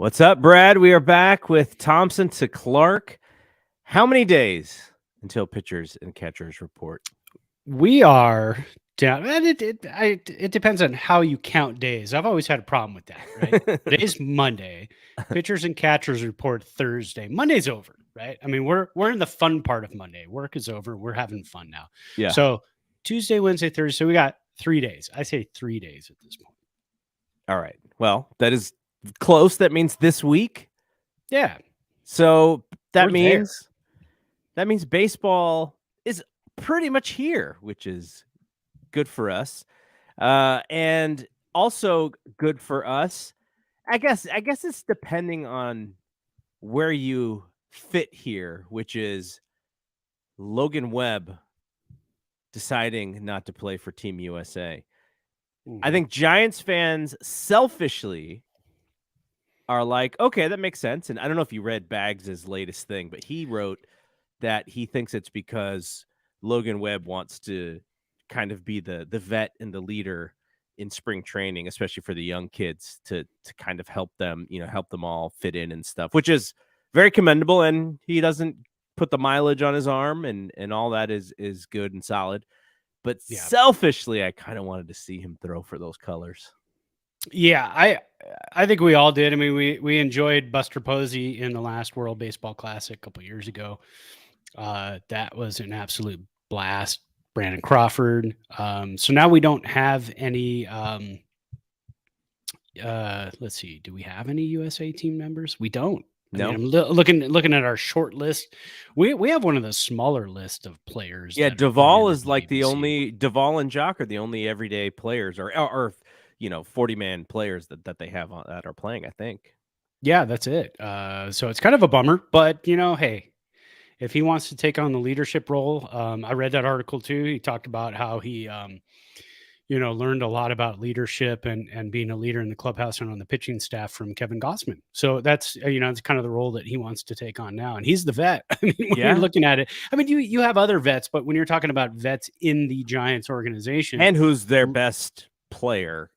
What's up, Brad? We are back with Thompson to Clark. How many days until pitchers and catchers report? We are down. And it depends on how you count days. I've always had a problem with that, right? Today's Monday. Pitchers and catchers report Thursday. Monday's over, right? I mean, we're in the fun part of Monday. Work is over. We're having fun now. Yeah. So Tuesday, Wednesday, Thursday. So we got 3 days. I say 3 days at this point. All right. Well, that is close. That means this week. Yeah. So that We're means baseball is pretty much here, which is good for us. And also good for us. I guess it's depending on where you fit here, which is Logan Webb deciding not to play for Team USA. I think Giants fans selfishly are like, okay, that makes sense. And I don't know if you read Baggs' latest thing, but he wrote that he thinks it's because Logan Webb wants to kind of be the vet and the leader in spring training, especially for the young kids to kind of help them all fit in and stuff, which is very commendable. And he doesn't put the mileage on his arm and all that is good and solid. But selfishly, I kind of wanted to see him throw for those colors. Yeah, I think we all did. I mean, we enjoyed Buster Posey in the last World Baseball Classic a couple years ago. That was an absolute blast. Brandon Crawford. So now we don't have any. Let's see. Do we have any USA team members? We don't. No. I mean, I'm looking at our short list. We have one of the smaller list of players. Yeah, Duvall is like the only. Duvall and Jock are the only everyday players, or 40-man players that they have that are playing, I think. Yeah, that's it. So it's kind of a bummer, but hey, if he wants to take on the leadership role, I read that article too. He talked about how he, learned a lot about leadership and being a leader in the clubhouse and on the pitching staff from Kevin Gossman. So that's, it's kind of the role that he wants to take on now. And he's the vet. I mean, when you're looking at it, I mean, you have other vets, but when you're talking about vets in the Giants organization, and who's their best player,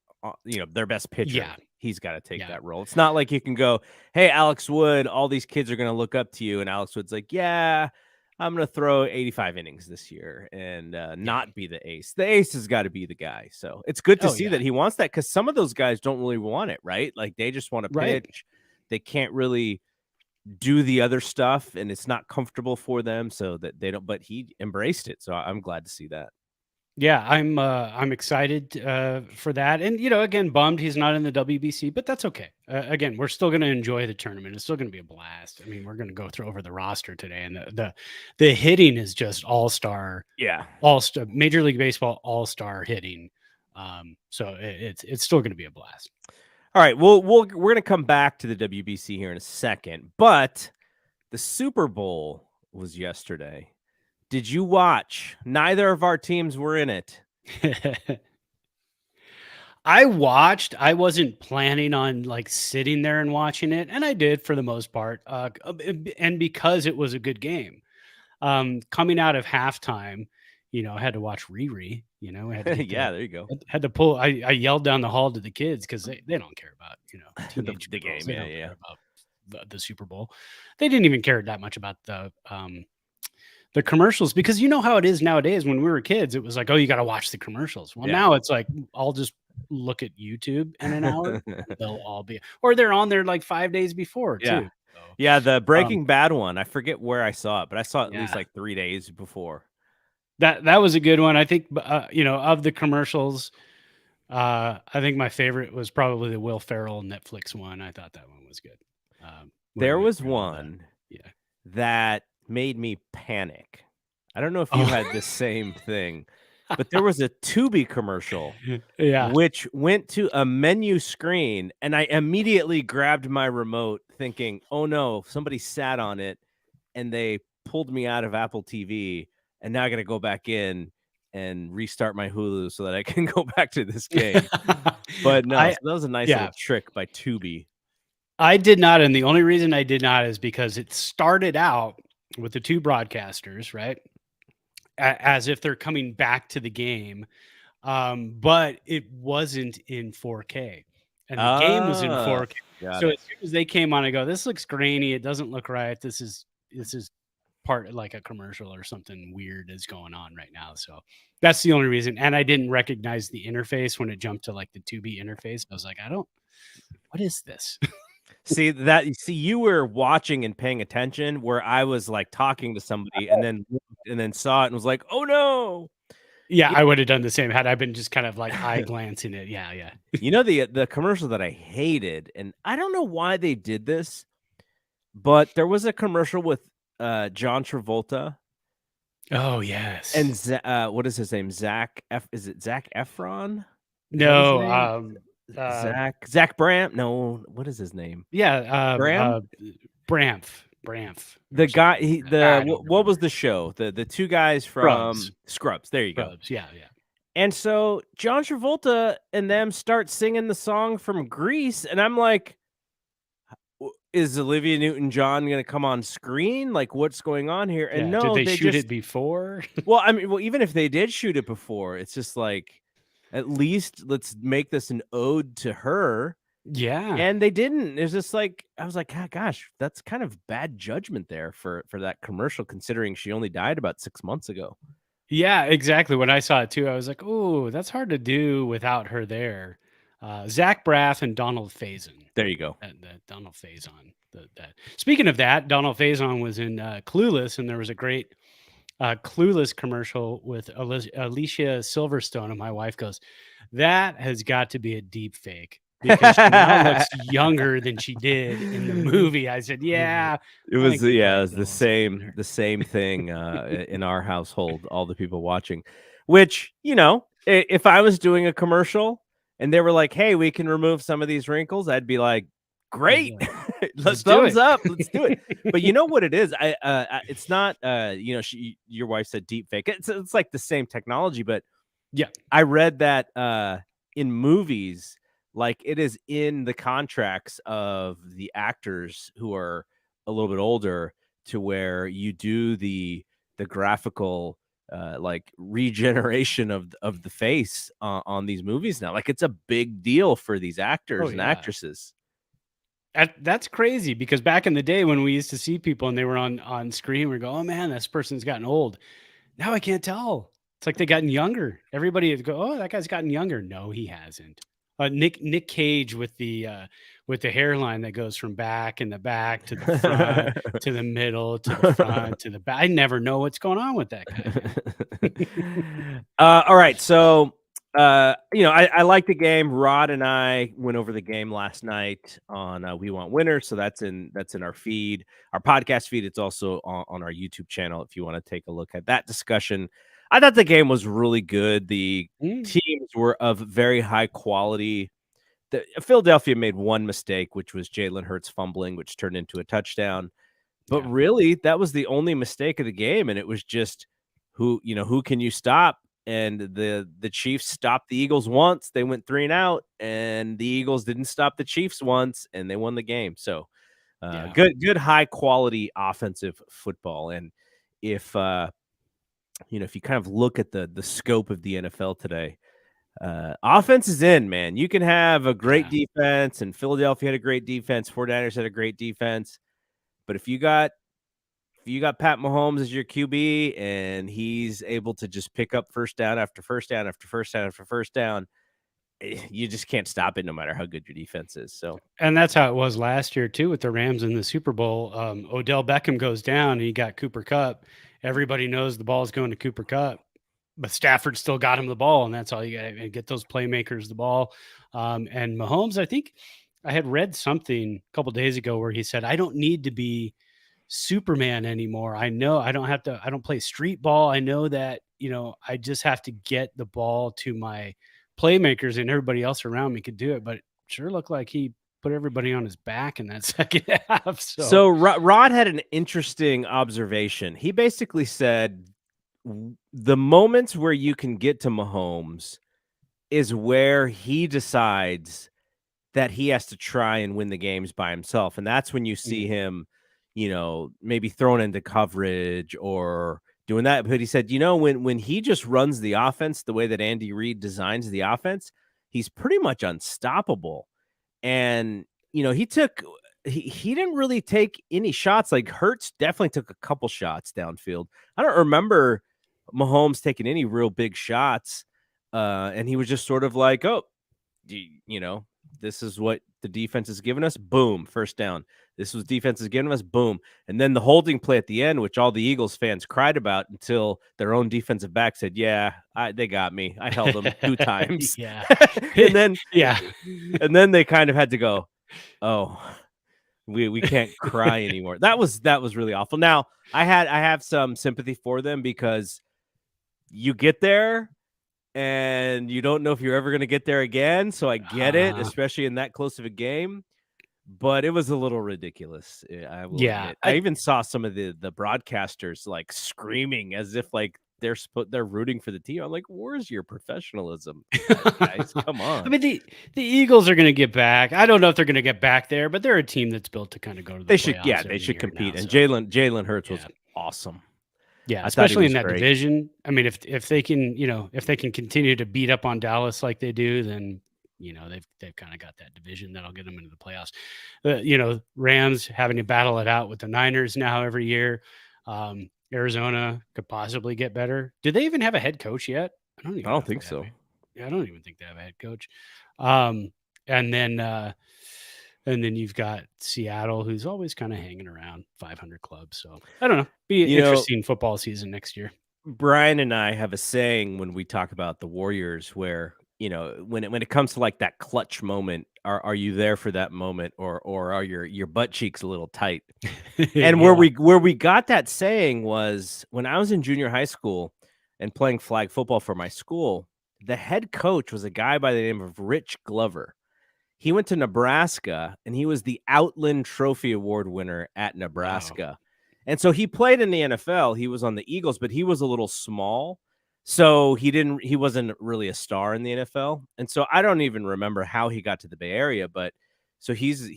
their best pitcher, he's got to take that role. It's not like you can go, hey, Alex Wood, all these kids are going to look up to you. And Alex Wood's like, yeah, I'm going to throw 85 innings this year and not be the ace. The ace has got to be the guy. So it's good to see that he wants that, because some of those guys don't really want it, right? Like they just want to pitch. They can't really do the other stuff, and it's not comfortable for them, so that they don't. But he embraced it, so I'm glad to see that. Yeah, I'm excited for that, and again, bummed he's not in the WBC, but that's okay. Again, we're still going to enjoy the tournament. It's still going to be a blast. I mean, we're going to go through over the roster today, and the hitting is just all-star. Yeah, all-star, Major League Baseball all-star hitting. So it's still going to be a blast. All right, we're going to come back to the WBC here in a second, but the Super Bowl was yesterday. Did you watch? Neither of our teams were in it. I watched. I wasn't planning on sitting there and watching it, and I did for the most part. And because it was a good game, coming out of halftime, I had to watch Riri. I had to there you go. Had to pull. I yelled down the hall to the kids because they don't care about the game. They don't care about the Super Bowl. They didn't even care that much about the commercials, because how it is nowadays. When we were kids, it was like, oh, you got to watch the commercials. Well, now it's like, I'll just look at YouTube in an hour. They'll all be, or they're on there 5 days before too. So, yeah. The Breaking Bad one, I forget where I saw it, but I saw it at least 3 days before. That was a good one. I think, of the commercials, I think my favorite was probably the Will Ferrell Netflix one. I thought that one was good. There was one that made me panic. I don't know if you had the same thing, but there was a Tubi commercial which went to a menu screen, and I immediately grabbed my remote thinking, oh no, somebody sat on it and they pulled me out of Apple TV, and now I got to go back in and restart my Hulu so that I can go back to this game. But no, that was a nice little trick by Tubi. I did not, and the only reason I did not is because it started out with the two broadcasters, right, as if they're coming back to the game, but it wasn't in 4K. and the game was in Ah, 4K. got So it. as soon as they came on, I go, "This looks grainy. It doesn't look right. This is part like a commercial or something weird is going on right now." So that's the only reason. And I didn't recognize the interface when it jumped to like the 2B interface. I was like, what is this? See, you were watching and paying attention where I was like talking to somebody and then saw it and was like, "Oh no." Yeah, You, I would have done the same had I been just kind of like eye glancing it. Yeah, yeah. you know the commercial that I hated, and I don't know why they did this, but there was a commercial with John Travolta Oh yes. and what is his name? Is it Zac Efron? Is that his No, name? uh, Zach Bram? No, what is his name? yeah, Bram? Bramf The or guy, something like that. I don't what was remember. the show? The two guys Scrubs. from Scrubs. There you go. Scrubs. Yeah, yeah. And so John Travolta and them start singing the song from Grease, and I'm like, is Olivia Newton-John gonna come on screen? Like, what's going on here? And Yeah. Did no, they they shoot it just before? well, I mean, well, even if they did shoot it before, it's just like, at least let's make this an ode to her. Yeah. And they didn't. It's just like I was like, gosh, that's kind of bad judgment there for that commercial, considering she only died about 6 months ago. Yeah, exactly. When I saw it too, I was like, "Oh, that's hard to do without her there." Zach Braff and Donald Faison. There you go. That Donald Faison. That. Speaking of that, Donald Faison was in Clueless, and there was a great Clueless commercial with Alicia Silverstone, and my wife goes, "That has got to be a deep fake because she now looks younger than she did in the movie." I said, "Yeah, It I was think we yeah, it probably was killed something there." the same thing in our household, all the people watching. Which, if I was doing a commercial and they were like, "Hey, we can remove some of these wrinkles," I'd be like, I'd be "Great. like, "Let's do Thumbs it." up. Let's do it." But you know what it is? It's not your wife said deep fake. It's like the same technology, but Yeah. I read that in movies, like it is in the contracts of the actors who are a little bit older, to where you do the graphical like regeneration of the face on these movies now. Like, it's a big deal for these Oh actors and yeah. actresses. That's crazy because back in the day when we used to see people and they were on screen, we go, "Oh man, this person's gotten old." Now I can't tell. It's like they gotten younger. Everybody would go, "Oh, that guy's gotten younger." No, he hasn't. Nick Cage with the hairline that goes from back in the back to the front to the middle to the front to the back. I never know what's going on with that guy, man. All right, so I like the game. Rod and I went over the game last night on We Want Winners, so that's in our feed, our podcast feed. It's also on our YouTube channel if you want to take a look at that discussion. I thought the game was really good. The Mm, teams were of very high quality. Philadelphia made one mistake, which was Jalen Hurts fumbling, which turned into a touchdown. But yeah, really, that was the only mistake of the game, and it was just who can you stop? And the Chiefs stopped the Eagles once. They went 3 and out, and the Eagles didn't stop the Chiefs once, and they won the game. So, yeah, good high quality offensive football. And if if you kind of look at the scope of the NFL today, offense is in, man. You can have a great yeah, defense, and Philadelphia had a great defense. 49ers had a great defense. But if you got Pat Mahomes as your QB and he's able to just pick up first down after first down after first down after first down, you just can't stop it no matter how good your defense is. So and that's how it was last year too with the Rams in the Super Bowl. Odell Beckham goes down, and you got Cooper Kupp. Everybody knows the ball's going to Cooper Kupp, but Stafford still got him the ball, and that's all you got to get those playmakers the ball. And Mahomes, I think I had read something a couple days ago where he said, "I don't need to be Superman anymore. I know I don't have to, I don't play street ball. I know that, I just have to get the ball to my playmakers and everybody else around me could do it." But it sure looked like he put everybody on his back in that second half. So, Rod had an interesting observation. He basically said the moments where you can get to Mahomes is where he decides that he has to try and win the games by himself. And that's when you see mm, him, maybe thrown into coverage or doing that. But he said, when he just runs the offense the way that Andy Reid designs the offense, he's pretty much unstoppable. and he didn't really take any shots. Like Hurts definitely took a couple shots downfield. I don't remember Mahomes taking any real big shots, and he was just sort of like, oh, this is what the defense has given us. Boom, first down. This was defense has given us. Boom, and then the holding play at the end, which all the Eagles fans cried about until their own defensive back said, "Yeah, they got me. I held them 2 times." Yeah. and then Yeah. and then they kind of had to go, "Oh, we can't cry anymore." That was really awful. Now I have some sympathy for them because you get there and you don't know if you're ever going to get there again. So I get it, especially in that close of a game. But it was a little ridiculous. I will admit. I even saw some of the broadcasters like screaming as if like they're rooting for the team. I'm like, where's your professionalism, guys? Come on. I mean, the Eagles are going to get back. I don't know if they're going to get back there, but they're a team that's built to kind of go to the playoffs. They should compete. Now, and Jalen Hurts was awesome. Yeah, especially in that division. I mean, if they can, if they can continue to beat up on Dallas like they do, then they've kind of got that division that'll get them into the playoffs. Rams having to battle it out with the Niners now every year. Arizona could possibly get better. Do they even have a head coach yet? I don't think so. Yeah, I don't even think they have a head coach. And then you've got Seattle, who's always kind of hanging around 500 club. So I don't know. Be an interesting football season next year. Brian and I have a saying when we talk about the Warriors, where when it comes to like that clutch moment, are you there for that moment, or are your butt cheeks a little tight? And where we got that saying was when I was in junior high school and playing flag football for my school. The head coach was a guy by the name of Rich Glover. He went to Nebraska, and he was the Outland Trophy Award winner at Nebraska. Wow. And so he played in the NFL. He was on the Eagles, but he was a little small. So he wasn't really a star in the NFL. And so I don't even remember how he got to the Bay Area, but so he's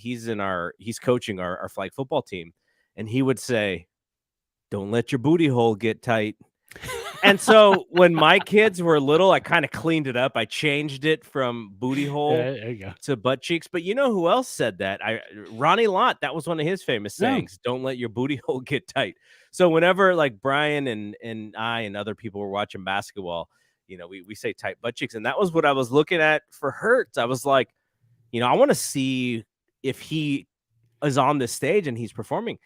coaching our flag football team. And he would say, "Don't let your booty hole get tight." And so when my kids were little, I kind of cleaned it up. I changed it from booty hole to butt cheeks. But you know who else said that? Ronnie Lott. That was one of his famous sayings. Yeah. Don't let your booty hole get tight. So whenever like Brian and I and other people were watching basketball, we say tight butt cheeks. And that was what I was looking at for Hurts. I was like, I want to see if he is on this stage and he's performing.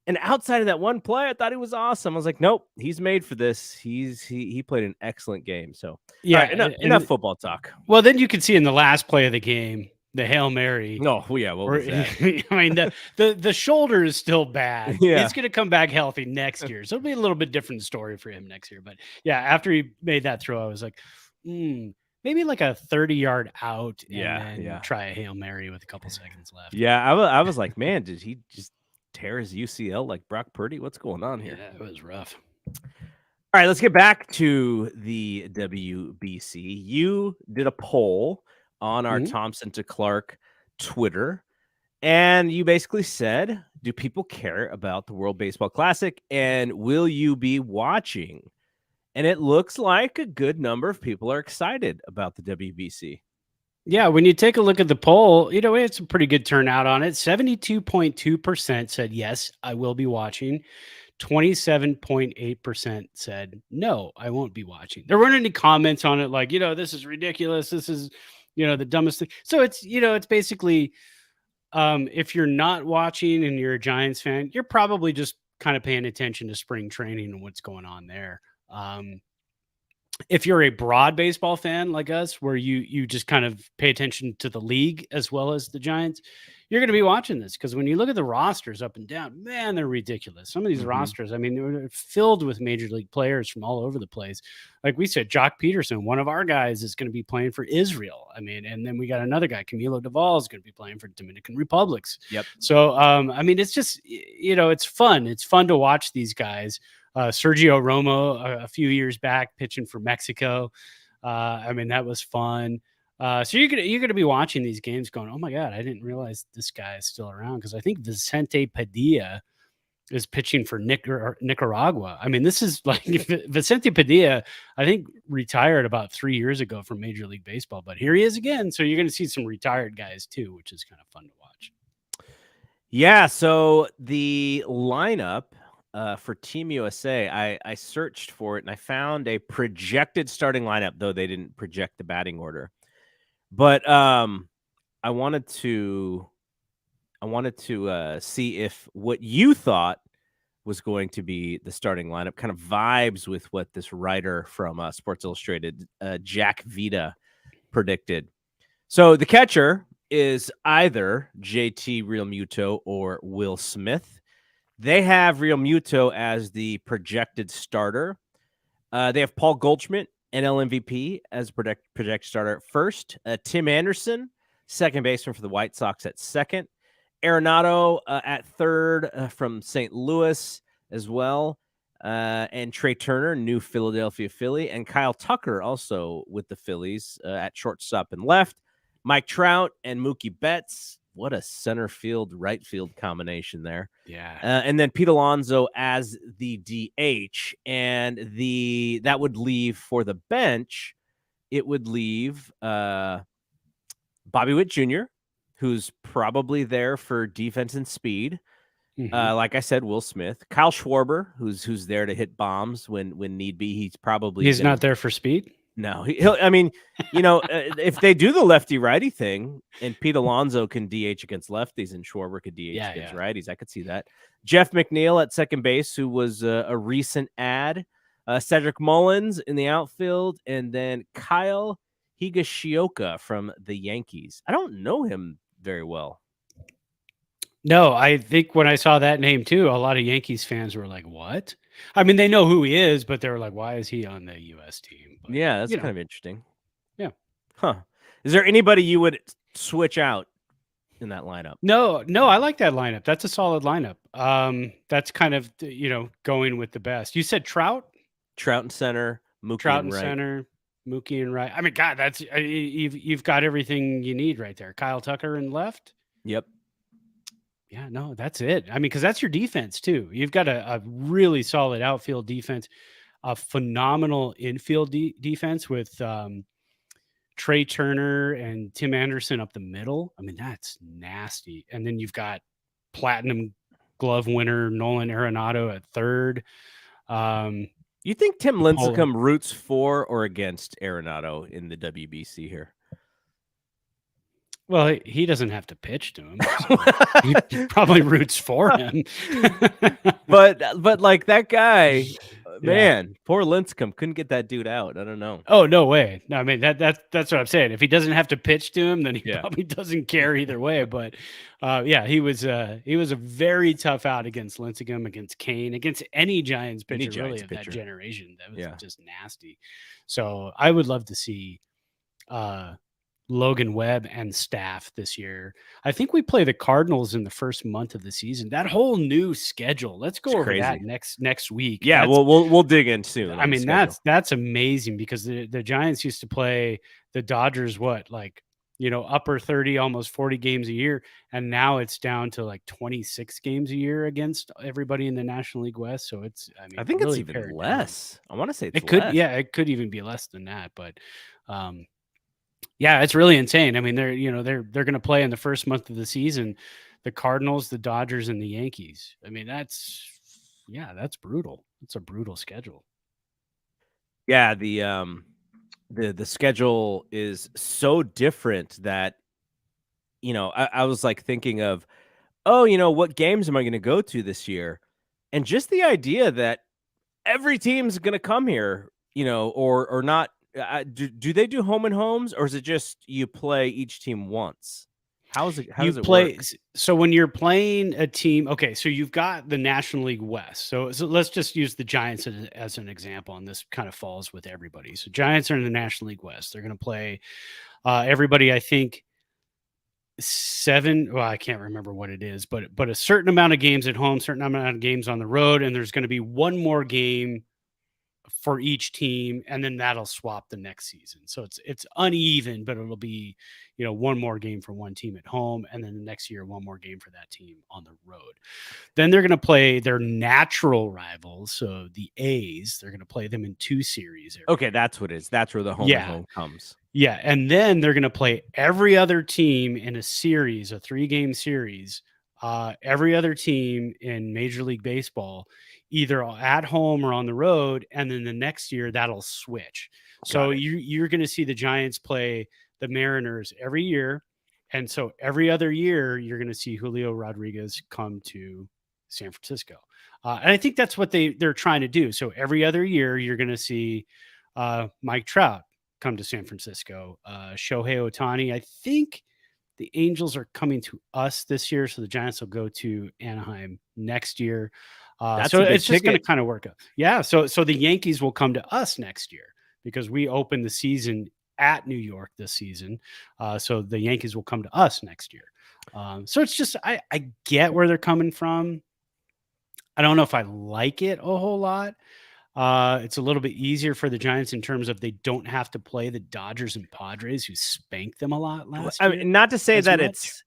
And outside of that one play, I thought he was awesome. I was like, nope, he's made for this. He played an excellent game. So yeah, right, enough football talk. Well, then you can see in the last play of the game, the Hail Mary. Oh, yeah, what was that? I mean, the shoulder is still bad. Yeah. He's going to come back healthy next year. So it'll be a little bit different story for him next year. But yeah, after he made that throw, I was like, maybe like a 30-yard out and then try a Hail Mary with a couple seconds left. Yeah, I was like, man, did he just tear his UCL like Brock Purdy? What's going on here? Yeah, it was rough. All right, let's get back to the WBC. You did a poll on our Thompson to Clark Twitter, and you basically said, do people care about the World Baseball Classic, and will you be watching? And it looks like a good number of people are excited about the WBC. Yeah, when you take a look at the poll, we had some pretty good turnout on it. 72.2% said, yes, I will be watching. 27.8% said, no, I won't be watching. There weren't any comments on it like, this is ridiculous. This is, the dumbest thing. So it's, it's basically, if you're not watching and you're a Giants fan, you're probably just kind of paying attention to spring training and what's going on there. If you're a broad baseball fan like us, where you just kind of pay attention to the league as well as the Giants, you're going to be watching this because when you look at the rosters up and down, man, they're ridiculous. Some of these rosters, I mean, they're filled with major league players from all over the place. Like we said, Jock Peterson, one of our guys, is going to be playing for Israel. I mean, and then we got another guy, Camilo Duvall, is going to be playing for Dominican Republics. Yep. So, I mean, it's just, it's fun. It's fun to watch these guys. Sergio Romo a few years back pitching for Mexico. I mean, that was fun. So you're gonna be watching these games going, oh my God, I didn't realize this guy is still around, because I think Vicente Padilla is pitching for Nicaragua. I mean, this is like Vicente Padilla, I think, retired about 3 years ago from Major League Baseball, but here he is again. So you're going to see some retired guys too, which is kind of fun to watch. Yeah, so the lineup for Team USA, I searched for it and I found a projected starting lineup, though they didn't project the batting order. But I wanted to see if what you thought was going to be the starting lineup kind of vibes with what this writer from Sports Illustrated, Jack Vita, predicted. So the catcher is either JT Realmuto or Will Smith. They have Realmuto as the projected starter. They have Paul Goldschmidt, NL MVP, as projected starter at first. Tim Anderson, second baseman for the White Sox, at second. Arenado at third from St. Louis as well. And Trey Turner, new Philadelphia Philly. And Kyle Tucker also with the Phillies at shortstop and left. Mike Trout and Mookie Betts. What a center field, right field combination there. Yeah. And then Pete Alonso as the DH. And that would leave for the bench, it would leave Bobby Witt Jr., who's probably there for defense and speed. Mhm. Like I said, Will Smith, Kyle Schwarber, who's there to hit bombs when need be. He's not there for speed. No, he'll. I mean, if they do the lefty righty thing, and Pete Alonso can DH against lefties, and Schwarber could DH against righties, I could see that. Jeff McNeil at second base, who was a recent add. Cedric Mullins in the outfield, and then Kyle Higashioka from the Yankees. I don't know him very well. No, I think when I saw that name too, a lot of Yankees fans were like, "What?" I mean, they know who he is, but they were like, "Why is he on the U.S. team?" But, yeah, that's kind of interesting. Yeah. Huh. Is there anybody you would switch out in that lineup? No, I like that lineup. That's a solid lineup. That's kind of going with the best. You said Trout in center, Mookie in right. Center, Mookie in right. I mean, God, that's you've got everything you need right there. Kyle Tucker in left. Yep. Yeah, no, that's it. I mean, because that's your defense too. You've got a really solid outfield defense, a phenomenal infield defense with Trey Turner and Tim Anderson up the middle. I mean, that's nasty. And then you've got platinum glove winner Nolan Arenado at third. You think Tim Lincecum roots for or against Arenado in the WBC here? Well, he doesn't have to pitch to him. So he probably roots for him. but like that guy, man, poor Lincecum couldn't get that dude out. I don't know. Oh, no way. No, I mean that's what I'm saying. If he doesn't have to pitch to him, then he probably doesn't care either way. But he was a very tough out against Lincecum, against Kane, against any Giants pitcher of that generation. That was just nasty. So I would love to see Logan Webb and staff this year. I think we play the Cardinals in the first month of the season. That whole new schedule. Let's go over that next week. Yeah, we'll dig in soon. I mean, that's amazing because the Giants used to play the Dodgers upper 30, almost 40 games a year, and now it's down to like 26 games a year against everybody in the National League West. So I think really it's even less. I want to say it could even be less than that, but yeah, it's really insane. I mean, they're going to play in the first month of the season, the Cardinals, the Dodgers, and the Yankees. I mean, that's brutal. It's a brutal schedule. Yeah, the schedule is so different that I was like thinking of, what games am I going to go to this year? And just the idea that every team's going to come here, or not. Do they do home and homes, or is it just you play each team once? How does it work? So when you're playing a team, okay, so you've got the National League West. So let's just use the Giants as an example, and this kind of falls with everybody. So Giants are in the National League West. They're going to play everybody, I think, 7. Well, I can't remember what it is, but a certain amount of games at home, certain amount of games on the road, and there's going to be one more game for each team, and then that'll swap the next season. So it's uneven, but it'll be, one more game for one team at home, and then the next year one more game for that team on the road. Then they're going to play their natural rivals, so the A's. They're going to play them in 2 series. Okay, that's what it is. That's where the home and home comes. Yeah, and then they're going to play every other team in a series, a 3-game series. Every other team in Major League Baseball, either at home or on the road, and then the next year that'll switch. So you're going to see the Giants play the Mariners every year, and so every other year you're going to see Julio Rodriguez come to San Francisco, and I think that's what they're trying to do. So every other year you're going to see Mike Trout come to San Francisco, Shohei Ohtani. I think the Angels are coming to us this year, so the Giants will go to Anaheim next year. So it's just going to kind of work out. Yeah, so the Yankees will come to us next year because we open the season at New York this season. So the Yankees will come to us next year. So it's just I get where they're coming from. I don't know if I like it a whole lot. It's a little bit easier for the Giants in terms of they don't have to play the Dodgers and Padres, who spanked them a lot last year. Not to say that it's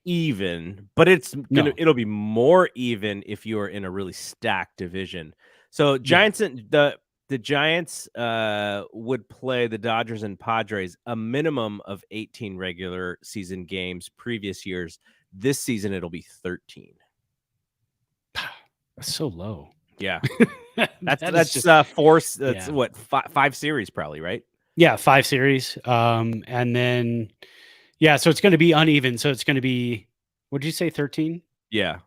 even, but it'll be more even if you're in a really stacked division. So Giants and the Giants would play the Dodgers and Padres a minimum of 18 regular season games previous years. This season it'll be 13. That's so low. Yeah. That's 4. That's what 5 series probably, right? Yeah, 5 series. And then so it's going to be uneven. So it's going to be, what did you say, 13? Yeah,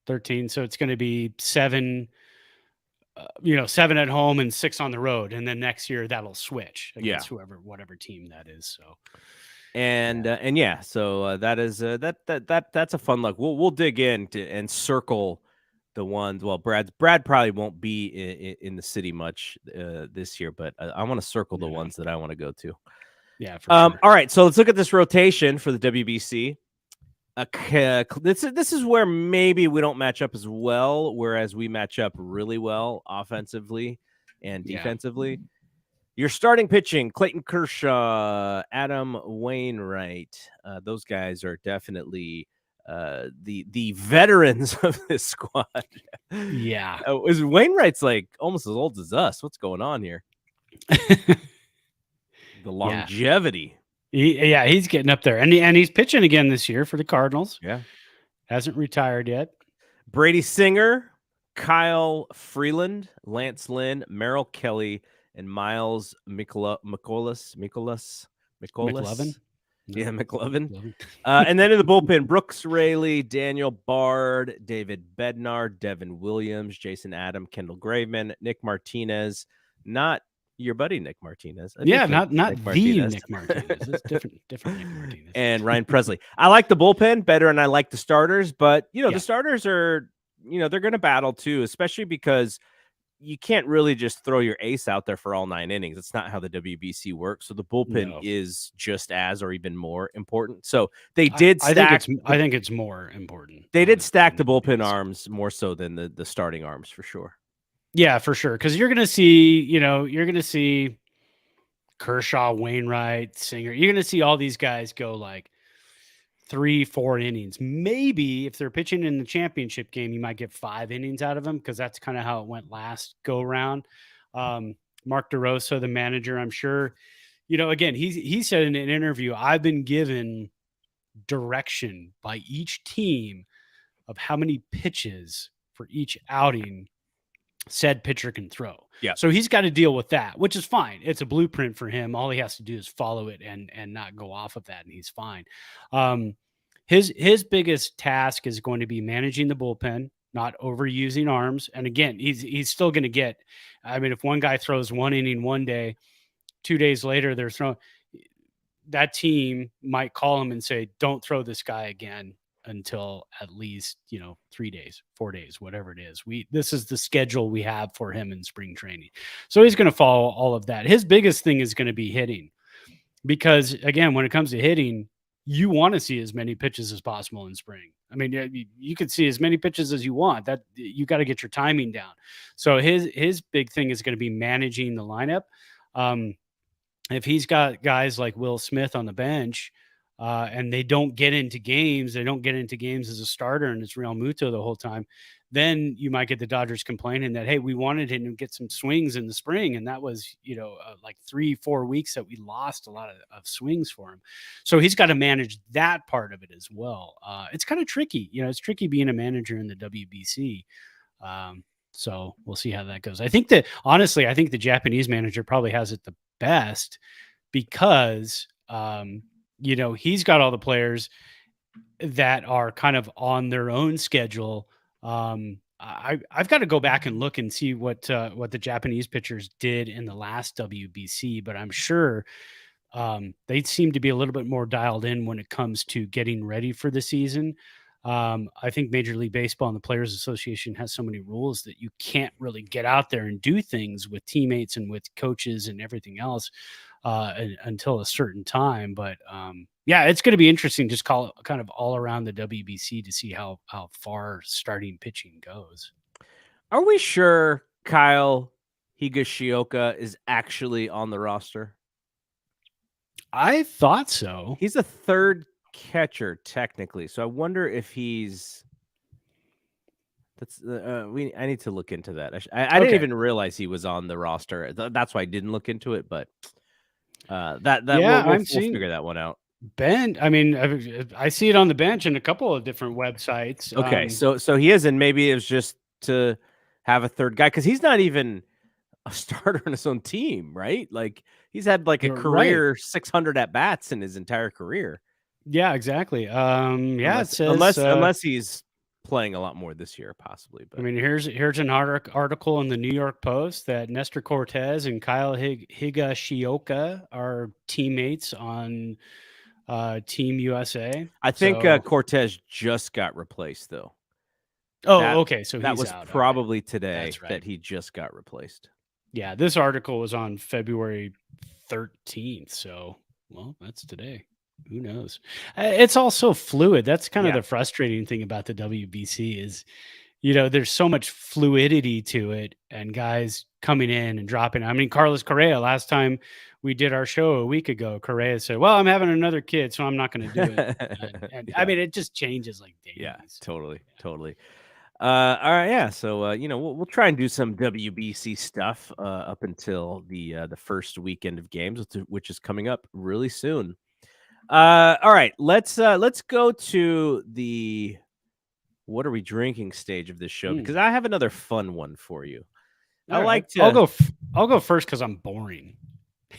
13. So it's going to be 7. 7 at home and 6 on the road, and then next year that'll switch against whatever team that is. So, so that is that's a fun look. We'll dig in and circle the ones. Well, Brad probably won't be in the city much this year, but I want to circle the ones that I want to go to. Yeah. For sure. All right. So let's look at this rotation for the WBC. This is where maybe we don't match up as well, whereas we match up really well offensively and defensively. Your starting pitching: Clayton Kershaw, Adam Wainwright. Those guys are definitely the veterans of this squad. Yeah. Is Wainwright's like almost as old as us? What's going on here? The longevity. He's getting up there, and he's pitching again this year for the Cardinals. Yeah, hasn't retired yet. Brady Singer, Kyle Freeland, Lance Lynn, Merrill Kelly, and Miles McCollum. Yeah, McLovin. And then in the bullpen, Brooks Raley, Daniel Bard, David Bednar, Devin Williams, Jason Adam, Kendall Graveman, Nick Martinez, not your buddy Nick Martinez. Not Nick Martinez. It's different Nick Martinez. And Ryan Presley. I like the bullpen better, and I like the starters, but the starters are, they're going to battle too, especially because you can't really just throw your ace out there for all 9 innings. It's not how the WBC works. So the bullpen is just as or even more important. So they did stack. I think it's more important. They did stack the bullpen arms more so than the starting arms for sure. Yeah, for sure. Because you're going to see, Kershaw, Wainwright, Singer. You're going to see all these guys go like 3-4 innings. Maybe if they're pitching in the championship game, you might get 5 innings out of them because that's kind of how it went last go around. Mark DeRosa, the manager, I'm sure, again, he said in an interview, I've been given direction by each team of how many pitches for each outing said pitcher can throw. Yeah. So he's got to deal with that, which is fine. It's a blueprint for him. All he has to do is follow it and not go off of that, and he's fine. His biggest task is going to be managing the bullpen, not overusing arms. And again, he's still going to get, if one guy throws 1 inning one day, 2 days later they're throwing, that team might call him and say, don't throw this guy again until at least 3 days, 4 days, whatever it is. This is the schedule we have for him in spring training. So he's going to follow all of that. His biggest thing is going to be hitting, because again, when it comes to hitting, you want to see as many pitches as possible in spring. I mean, you can see as many pitches as you want. That you got to get your timing down. So his big thing is going to be managing the lineup. If he's got guys like Will Smith on the bench, and they don't get into games as a starter, and it's Real Muto the whole time, then you might get the Dodgers complaining that, hey, we wanted him to get some swings in the spring, and that was like 3-4 weeks that we lost a lot of swings for him. So he's got to manage that part of it as well. It's kind of tricky. It's tricky being a manager in the WBC. So we'll see how that goes. I think the Japanese manager probably has it the best because he's got all the players that are kind of on their own schedule. I've got to go back and look and see what the Japanese pitchers did in the last WBC, but I'm sure they seem to be a little bit more dialed in when it comes to getting ready for the season. I think Major League Baseball and the Players Association has so many rules that you can't really get out there and do things with teammates and with coaches and everything else until a certain time. But yeah, it's going to be interesting just kind of all around the WBC to see how far starting pitching goes. Are we sure Kyle Higashioka is actually on the roster? I thought so. He's a third catcher technically, so I wonder if he's. I need to look into that. I didn't even realize he was on the roster. That's why I didn't look into it. But we'll figure that one out. Ben, I mean, I see it on the bench in a couple of different websites. Okay, so he is, and maybe it was just to have a third guy because he's not even a starter on his own team, right? Like he's had like a career 600 at bats in his entire career. Yeah, exactly. It says, unless he's playing a lot more this year, possibly. But I mean, here's an article in the New York Post that Nestor Cortez and Kyle Higashioka are teammates on Team USA. I think Cortez just got replaced, though. Okay. So that was out. probably today that he just got replaced. Yeah, this article was on February 13th. So, well, that's today. Who knows? It's all so fluid. That's kind of the frustrating thing about the WBC is, there's so much fluidity to it and guys coming in and dropping. I mean, Carlos Correa, last time we did our show a week ago, Correa said, well, I'm having another kid, so I'm not going to do it. and I mean, it just changes like days. Yeah, totally. All right, yeah. So we'll try and do some WBC stuff up until the first weekend of games, which is coming up really soon. All right, let's go to the what are we drinking stage of this show because I have another fun one for you. I'll go first because I'm boring.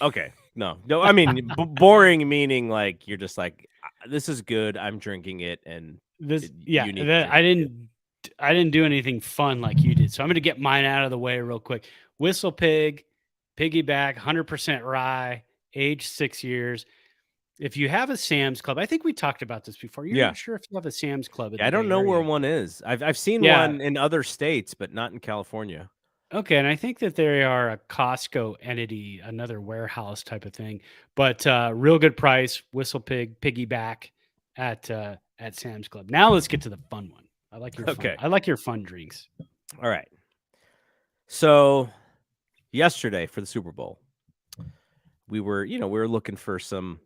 Okay, no, I mean boring meaning like you're just like this is good. I'm drinking it, and this I didn't do anything fun like you did, so I'm going to get mine out of the way real quick. Whistle Pig, Piggyback, 100% rye, aged 6 years. If you have a Sam's Club, I think we talked about this before. You're not sure if you have a Sam's Club. I don't know where one is. I've seen one in other states, but not in California. Okay, and I think that they are a Costco entity, another warehouse type of thing. But real good price, Whistle Pig, Piggyback at Sam's Club. Now let's get to the fun one. I like your fun. I like your fun drinks. All right. So yesterday for the Super Bowl, we were looking for some.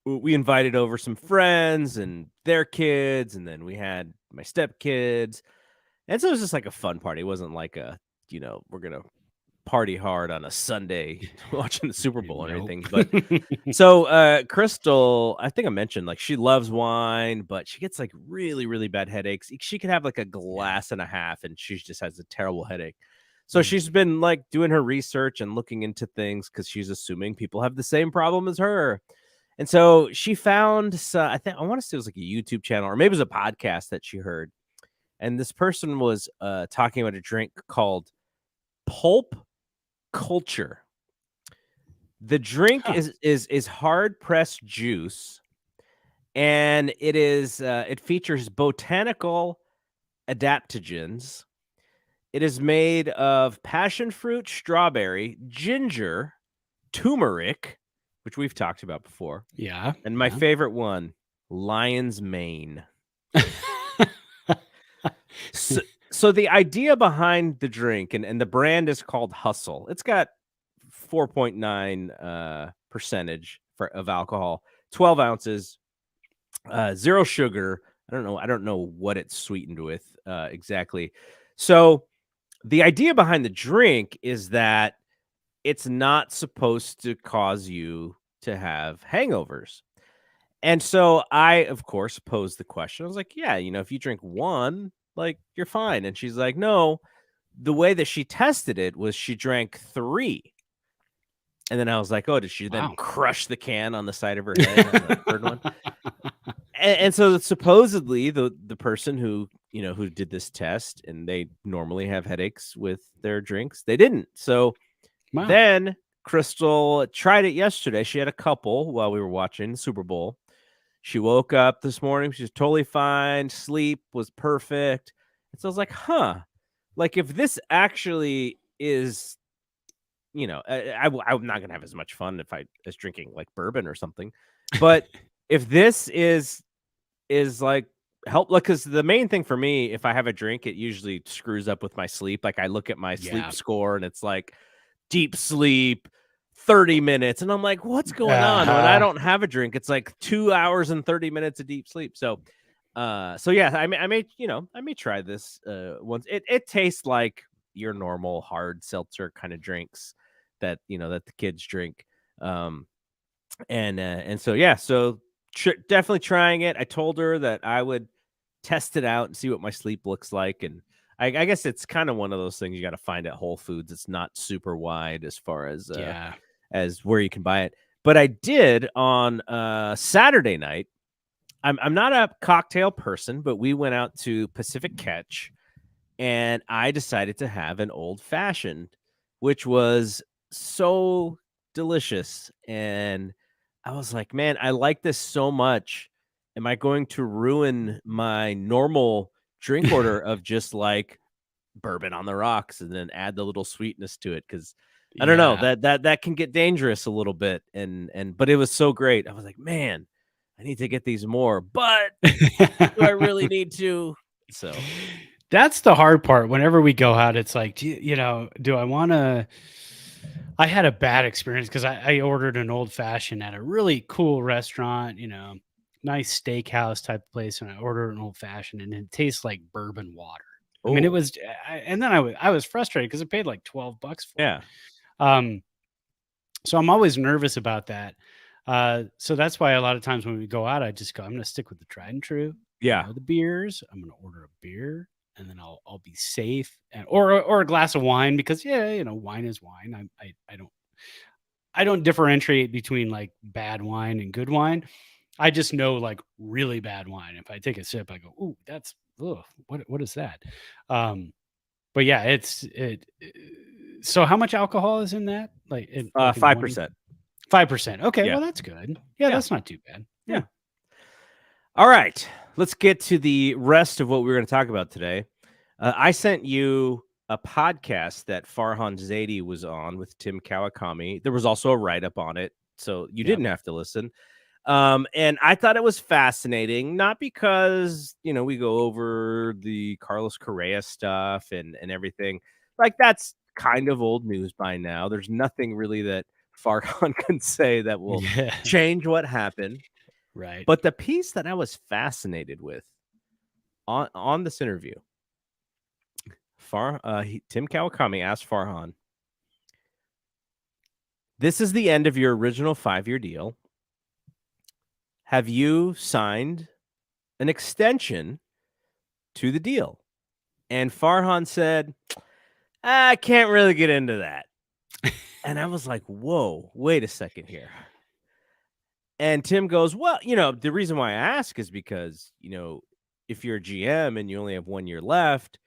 We invited over some friends and their kids, and then we had my stepkids. And so it was just like a fun party. It wasn't like we're going to party hard on a Sunday watching the Super Bowl or anything. But so Crystal, I think I mentioned, like she loves wine, but she gets like really, really bad headaches. She could have like a glass and a half and she just has a terrible headache. So she's been like doing her research and looking into things because she's assuming people have the same problem as her. And so she found, I want to say it was like a YouTube channel or maybe it was a podcast that she heard. And this person was talking about a drink called Pulp Culture. The drink is hard pressed juice, and it features botanical adaptogens. It is made of passion fruit, strawberry, ginger, turmeric, which we've talked about before. Yeah. And my favorite one, lion's mane. So, so the idea behind the drink and the brand is called Hustle. It's got 4.9 percentage of alcohol, 12 ounces, zero sugar. I don't know what it's sweetened with exactly. So the idea behind the drink is that it's not supposed to cause you to have hangovers. And so I, of course, posed the question. I was like, yeah, if you drink one, like you're fine. And she's like, no, the way that she tested it was she drank three. And then I was like, oh, did she then Wow. crush the can on the side of her head on the third one? And so supposedly the person who did this test, and they normally have headaches with their drinks, they didn't. So Wow. then Crystal tried it yesterday. She had a couple while we were watching Super Bowl. She woke up this morning. She was totally fine. Sleep was perfect. And so I was like, huh, like if this actually is, I'm not going to have as much fun if I was drinking like bourbon or something. But if this is like help, like, because the main thing for me, if I have a drink, it usually screws up with my sleep. Like I look at my sleep score and it's like deep sleep, 30 minutes. And I'm like, what's going on? When I don't have a drink, it's like 2 hours and 30 minutes of deep sleep. So yeah, I may try this once. It tastes like your normal hard seltzer kind of drinks that that the kids drink. And so yeah, so definitely trying it. I told her that I would test it out and see what my sleep looks like. And I guess it's kind of one of those things you got to find at Whole Foods. It's not super wide as far as where you can buy it. But I did on Saturday night. I'm not a cocktail person, but we went out to Pacific Catch and I decided to have an old fashioned, which was so delicious. And I was like, man, I like this so much. Am I going to ruin my normal drink order of just like bourbon on the rocks and then add the little sweetness to it? Because I don't know, that can get dangerous a little bit. But it was so great. I was like, man, I need to get these more, but do I really need to? So That's the hard part. Whenever we go out, it's like, do I want to? I had a bad experience because I ordered an old fashioned at a really cool restaurant, nice steakhouse type place, and I ordered an old fashioned, and it tastes like bourbon water. I mean, it was, and then I was frustrated because I paid like $12 for it. So I'm always nervous about that. So that's why a lot of times when we go out, I just go, I'm going to stick with the tried and true. Yeah. The beers. I'm going to order a beer, and then I'll be safe, and or a glass of wine because wine is wine. I don't differentiate between like bad wine and good wine. I just know like really bad wine. If I take a sip, I go, ooh, that's what is that? But yeah, so how much alcohol is in that? Like 5%. 5%. Okay, Yeah. well that's good. Yeah, that's not too bad. Yeah. All right, let's get to the rest of what we're going to talk about today. I sent you a podcast that Farhan Zaidi was on with Tim Kawakami. There was also a write-up on it, so you didn't have to listen. And I thought it was fascinating, not because, we go over the Carlos Correa stuff and everything. Like, that's kind of old news by now. There's nothing really that Farhan can say that will change what happened. Right. But the piece that I was fascinated with on this interview, Tim Kawakami asked Farhan, this is the end of your original 5-year deal. Have you signed an extension to the deal? And Farhan said, I can't really get into that. And I was like, whoa, wait a second here. And Tim goes, well, the reason why I ask is because, if you're a GM and you only have 1 year left,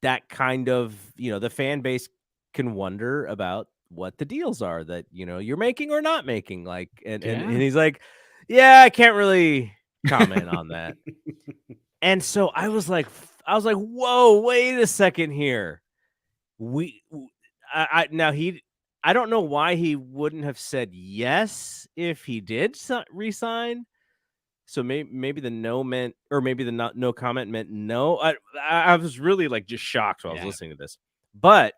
that kind of, the fan base can wonder about what the deals are that, you're making or not making. Like, and he's like, yeah, I can't really comment on that. And so I was like, whoa, wait a second here. I don't know why he wouldn't have said yes if he did resign. So maybe the no meant, or maybe the no comment meant no. I was really like just shocked while I was Yeah. listening to this. But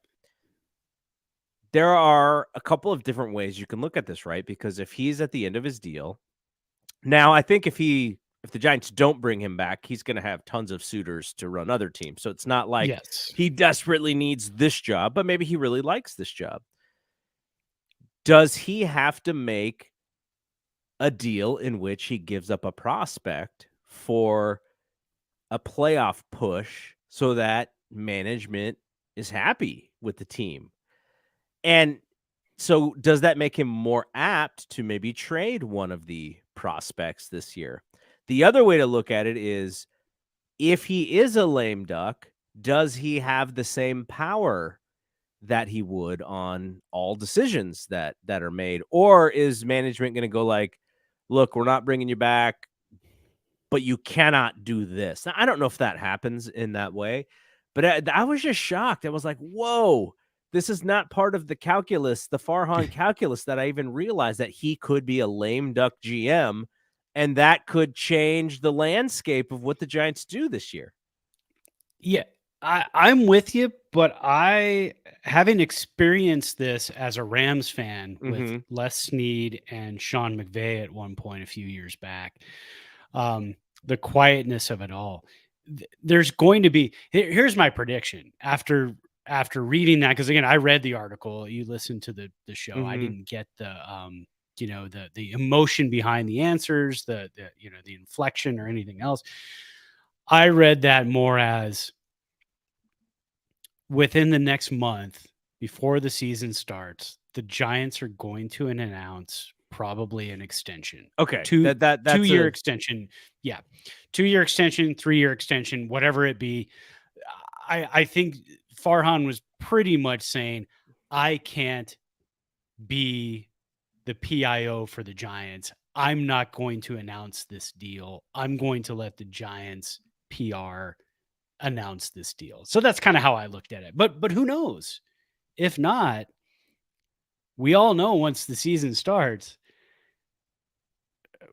there are a couple of different ways you can look at this, right? Because if he's at the end of his deal, now I think if the Giants don't bring him back, he's going to have tons of suitors to run other teams. So it's not like Yes. he desperately needs this job, but maybe he really likes this job. Does he have to make a deal in which he gives up a prospect for a playoff push so that management is happy with the team? And so does that make him more apt to maybe trade one of the prospects this year? The other way to look at it is, if he is a lame duck, does he have the same power that he would on all decisions that are made? Or is management going to go like, look, we're not bringing you back, but you cannot do this? Now, I don't know if that happens in that way, but I was just shocked. I was like, whoa, this is not part of the calculus, the Farhan calculus, that I even realized that he could be a lame duck GM, and that could change the landscape of what the Giants do this year. Yeah, I'm with you, but having experienced this as a Rams fan with Les Snead and Sean McVay at one point a few years back, the quietness of it all. There's going to be. Here's my prediction after reading that, because again, I read the article. You listened to the show. I didn't get the the emotion behind the answers, the the inflection or anything else. I read that more as within the next month before the season starts, the Giants are going to announce probably an extension. Okay. That's 2-year extension. Yeah. 2-year extension, 3-year extension, whatever it be. I think Farhan was pretty much saying, I can't be the PIO for the Giants. I'm not going to announce this deal. I'm going to let the Giants PR announce this deal. So that's kind of how I looked at it. But who knows? If not, we all know once the season starts,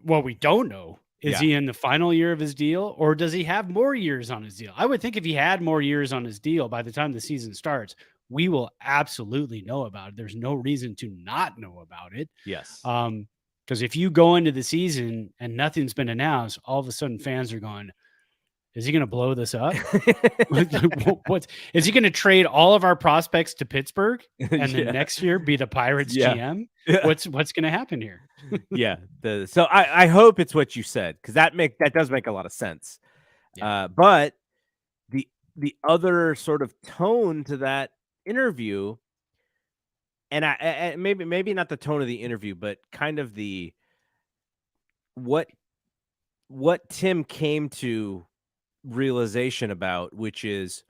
what we don't know is he in the final year of his deal, or does he have more years on his deal? I would think if he had more years on his deal by the time the season starts, we will absolutely know about it. There's no reason to not know about it. Yes. Because if you go into the season and nothing's been announced, all of a sudden fans are going, is he going to blow this up? Is he going to trade all of our prospects to Pittsburgh and then next year be the Pirates GM? What's going to happen here? So I hope it's what you said, because that does make a lot of sense. But the other sort of tone to that interview, and I maybe not the tone of the interview, but kind of the what Tim came to realization about, which is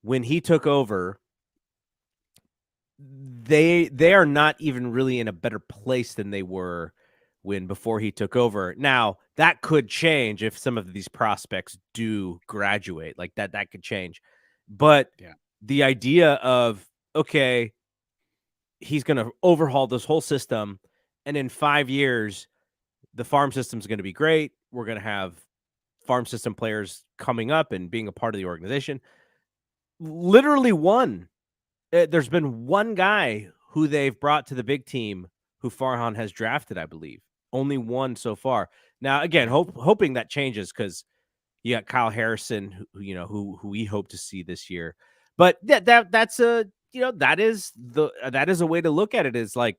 when he took over, they are not even really in a better place than they were before he took over. Now, that could change if some of these prospects do graduate, like that could change. But the idea of, okay, he's going to overhaul this whole system, and in 5 years, the farm system is going to be great. We're going to have farm system players coming up and being a part of the organization. Literally there's been one guy who they've brought to the big team who Farhan has drafted, I believe. Only one so far. Now, again, hoping that changes, because you got Kyle Harrison, who we hope to see this year. But that's a that is a way to look at it. Is like,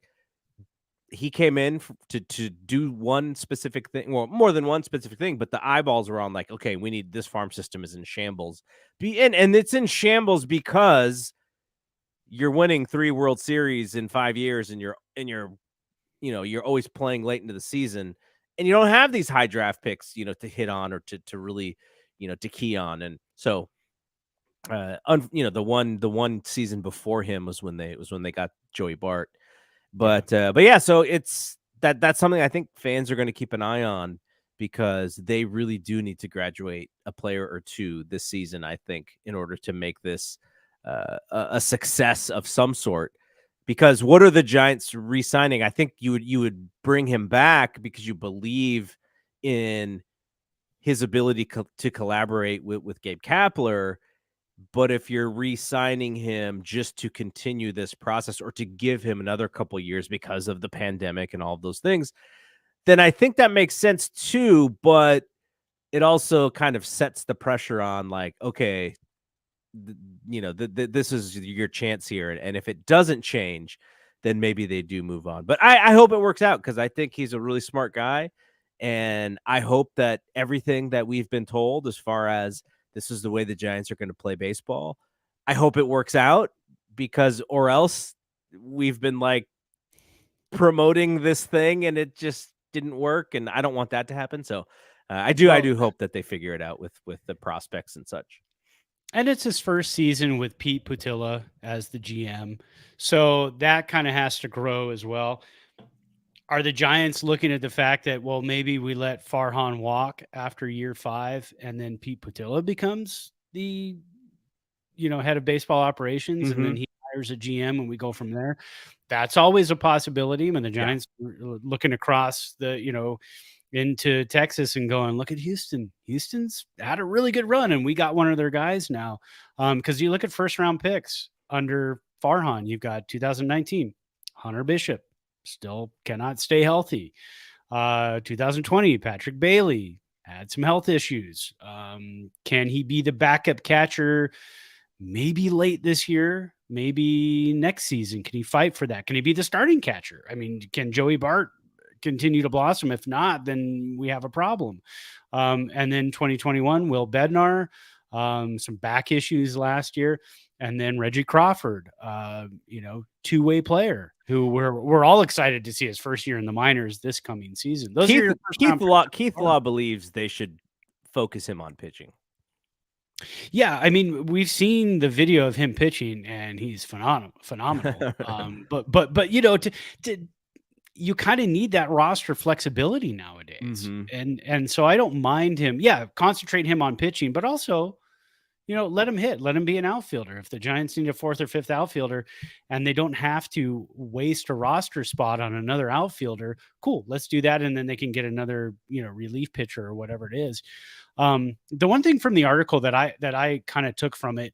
he came in to do one specific thing, well, more than one specific thing, but the eyeballs were on like, okay, we need this farm system is in shambles. And it's in shambles because you're winning 3 World Series in 5 years, and you're always playing late into the season, and you don't have these high draft picks, to hit on, or to really, to key on. And so, the one season before him was when they got Joey Bart. But yeah, so that's something I think fans are going to keep an eye on, because they really do need to graduate a player or two this season, I think, in order to make this a success of some sort. Because what are the Giants re-signing? I think you would bring him back because you believe in his ability to collaborate with Gabe Kapler. But if you're re-signing him just to continue this process or to give him another couple years because of the pandemic and all of those things, then I think that makes sense too. But it also kind of sets the pressure on, like, okay, this is your chance here. And if it doesn't change, then maybe they do move on. But I hope it works out, because I think he's a really smart guy. And I hope that everything that we've been told as far as this is the way the Giants are going to play baseball, I hope it works out, because or else we've been like promoting this thing and it just didn't work. And I don't want that to happen. So I do hope that they figure it out with the prospects and such. And it's his first season with Pete Putila as the GM. So that kind of has to grow as well. Are the Giants looking at the fact that, well, maybe we let Farhan walk after year 5 and then Pete Putila becomes the, head of baseball operations, and then he hires a GM and we go from there? That's always a possibility when the Giants are looking across the, into Texas and going, look at Houston. Houston's had a really good run, and we got one of their guys now. Because you look at first round picks under Farhan, you've got 2019, Hunter Bishop, still cannot stay healthy. 2020, Patrick Bailey had some health issues. Can he be the backup catcher maybe late this year, maybe next season? Can he fight for that? Can he be the starting catcher? I mean, can Joey Bart continue to blossom? If not, then we have a problem. And then 2021, Will Bednar, some back issues last year. And then Reggie Crawford, two-way player who we're all excited to see his first year in the minors this coming season. Keith Law believes they should focus him on pitching. Yeah, I mean, we've seen the video of him pitching, and he's phenomenal. But you kind of need that roster flexibility nowadays, and so I don't mind him. Yeah, concentrate him on pitching, but also, let him hit. Let him be an outfielder. If the Giants need a 4th or 5th outfielder and they don't have to waste a roster spot on another outfielder, cool, let's do that. And then they can get another, relief pitcher or whatever it is. The one thing from the article that I kind of took from it,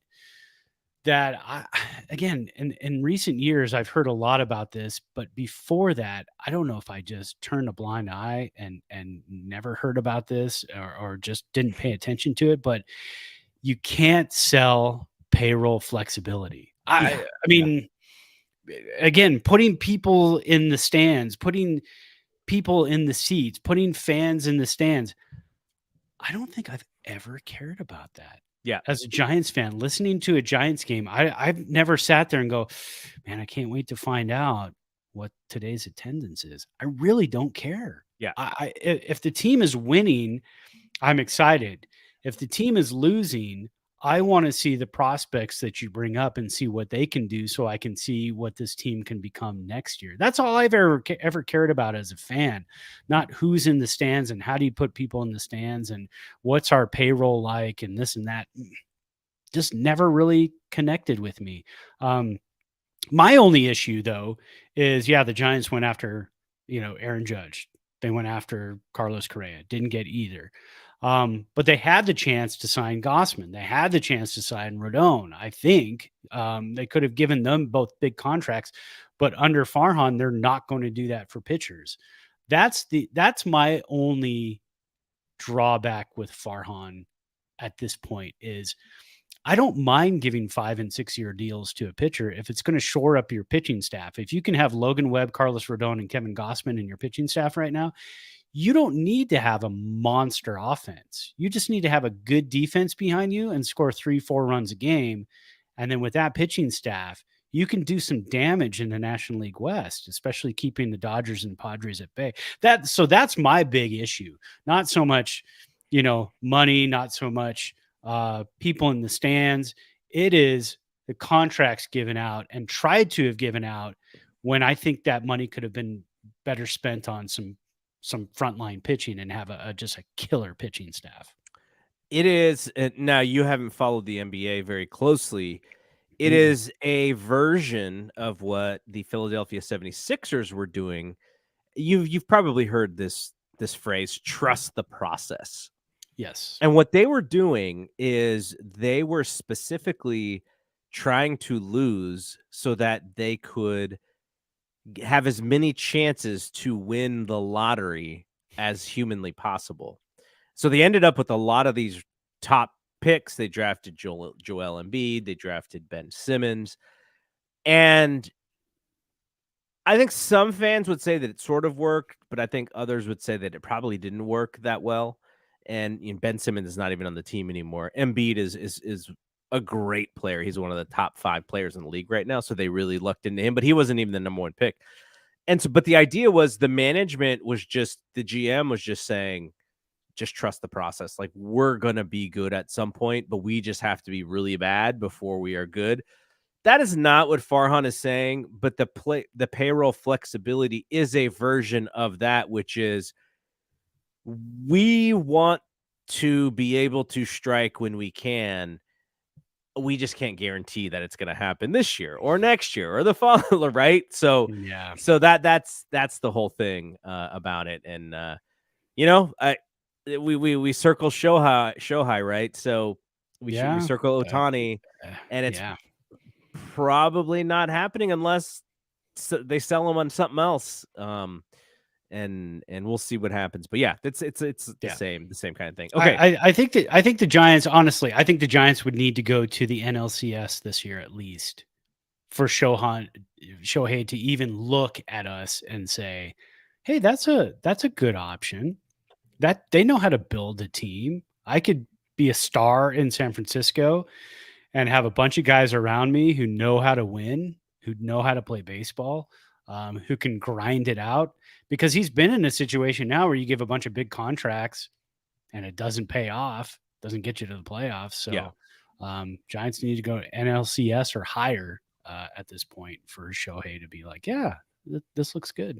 that again, in recent years, I've heard a lot about this, but before that, I don't know if I just turned a blind eye and never heard about this or just didn't pay attention to it, but you can't sell payroll flexibility. I mean, again, putting people in the stands, putting people in the seats, putting fans in the stands. I don't think I've ever cared about that. Yeah. As a Giants fan, listening to a Giants game, I've never sat there and go, man, I can't wait to find out what today's attendance is. I really don't care. Yeah. If the team is winning, I'm excited. If the team is losing, I want to see the prospects that you bring up and see what they can do, so I can see what this team can become next year. That's all I've ever cared about as a fan, not who's in the stands and how do you put people in the stands and what's our payroll like and this and that. Just never really connected with me. My only issue, though, is, the Giants went after, Aaron Judge. They went after Carlos Correa. Didn't get either. But they had the chance to sign Gossman. They had the chance to sign Rodon. I think they could have given them both big contracts, but under Farhan, they're not going to do that for pitchers. That's my only drawback with Farhan at this point is I don't mind giving 5 and 6 year deals to a pitcher if it's going to shore up your pitching staff. If you can have Logan Webb, Carlos Rodon, and Kevin Gossman in your pitching staff right now, you don't need to have a monster offense. You just need to have a good defense behind you and score 3-4 runs a game. And then with that pitching staff, you can do some damage in the National League West, especially keeping the Dodgers and Padres at bay. That's my big issue. Not so much, money, not so much people in the stands. It is the contracts given out and tried to have given out when I think that money could have been better spent on some frontline pitching and have just a killer pitching staff. It is. Now, you haven't followed the NBA very closely. It is a version of what the Philadelphia 76ers were doing. You've probably heard this this phrase, trust the process. Yes. And what they were doing is they were specifically trying to lose so that they could have as many chances to win the lottery as humanly possible. So they ended up with a lot of these top picks. They drafted Joel Embiid, they drafted Ben Simmons, and I think some fans would say that it sort of worked, but I think others would say that it probably didn't work that well. And Ben Simmons is not even on the team anymore. Embiid is a great player. He's one of the top 5 players in the league right now. So they really lucked into him, but he wasn't even the number 1 pick. And so, but the idea was the management was just the GM was just saying, just trust the process. Like, we're gonna be good at some point, but we just have to be really bad before we are good. That is not what Farhan is saying, but the payroll flexibility is a version of that, which is we want to be able to strike when we can. We just can't guarantee that it's going to happen this year or next year or the following, right? So, Yeah. that's the whole thing about it, and we circle Shohei, right? So we circle Ohtani, and it's probably not happening unless they sell him on something else. And we'll see what happens. But yeah, it's the same kind of thing. Okay. I think the Giants, honestly, I think the Giants would need to go to the NLCS this year at least for Shohei to even look at us and say, hey, that's a good option. That they know how to build a team. I could be a star in San Francisco and have a bunch of guys around me who know how to win, who know how to play baseball, who can grind it out. Because he's been in a situation now where you give a bunch of big contracts and it doesn't pay off, doesn't get you to the playoffs. So Giants need to go to NLCS or higher at this point for Shohei to be like, yeah, this looks good.